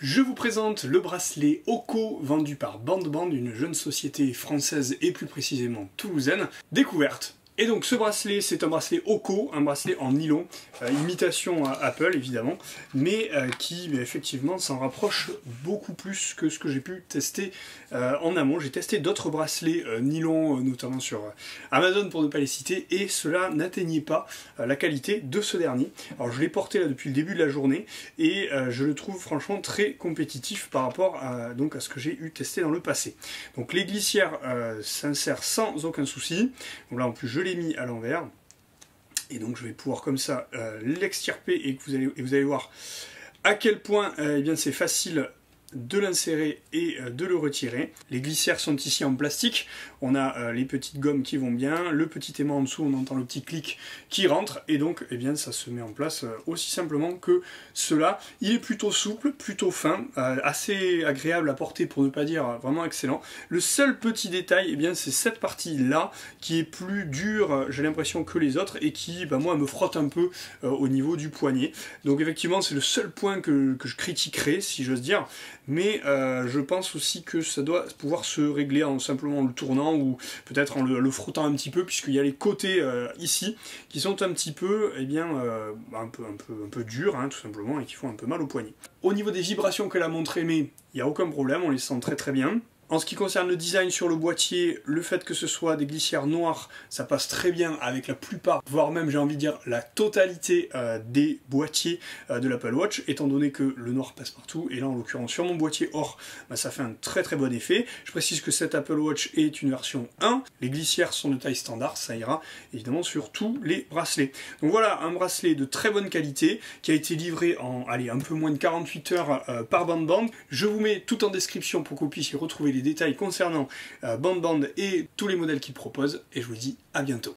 Je vous présente le bracelet Oko vendu par BandBand, une jeune société française et plus précisément toulousaine, découverte. Et donc ce bracelet, c'est un bracelet Oko, un bracelet en nylon, imitation à Apple évidemment, mais qui effectivement s'en rapproche beaucoup plus que ce que j'ai pu tester en amont. J'ai testé d'autres bracelets nylon, notamment sur Amazon pour ne pas les citer, et cela n'atteignait pas la qualité de ce dernier. Alors je l'ai porté là depuis le début de la journée, et je le trouve franchement très compétitif par rapport à ce que j'ai eu testé dans le passé. Donc les glissières s'insèrent sans aucun souci. Donc là en plus je l'ai mis à l'envers et donc je vais pouvoir comme ça l'extirper et vous allez voir à quel point eh bien c'est facile de l'insérer et de le retirer. Les glissières sont ici en plastique, on a les petites gommes qui vont bien, le petit aimant en dessous, on entend le petit clic qui rentre, et donc eh bien, ça se met en place aussi simplement que cela. Il est plutôt souple, plutôt fin, assez agréable à porter pour ne pas dire vraiment excellent. Le seul petit détail, eh bien, c'est cette partie-là qui est plus dure, j'ai l'impression, que les autres, et qui, moi, me frotte un peu au niveau du poignet. Donc effectivement, c'est le seul point que je critiquerai, si j'ose dire. Mais je pense aussi que ça doit pouvoir se régler en simplement le tournant ou peut-être en le frottant un petit peu, puisqu'il y a les côtés ici qui sont un petit peu, eh bien, un peu durs, hein, tout simplement, et qui font un peu mal au poignet. Au niveau des vibrations que la montre émet, il n'y a aucun problème, on les sent très très bien. En ce qui concerne le design sur le boîtier, le fait que ce soit des glissières noires, ça passe très bien avec la plupart, voire même j'ai envie de dire la totalité des boîtiers de l'Apple Watch, étant donné que le noir passe partout, et là en l'occurrence sur mon boîtier or, ça fait un très très bon effet. Je précise que cette Apple Watch est une version 1, les glissières sont de taille standard, ça ira évidemment sur tous les bracelets. Donc voilà, un bracelet de très bonne qualité, qui a été livré en un peu moins de 48 heures par BandBand. Je vous mets tout en description pour que vous puissiez retrouver les détails concernant BandBand et tous les modèles qu'ils proposent, et je vous dis à bientôt.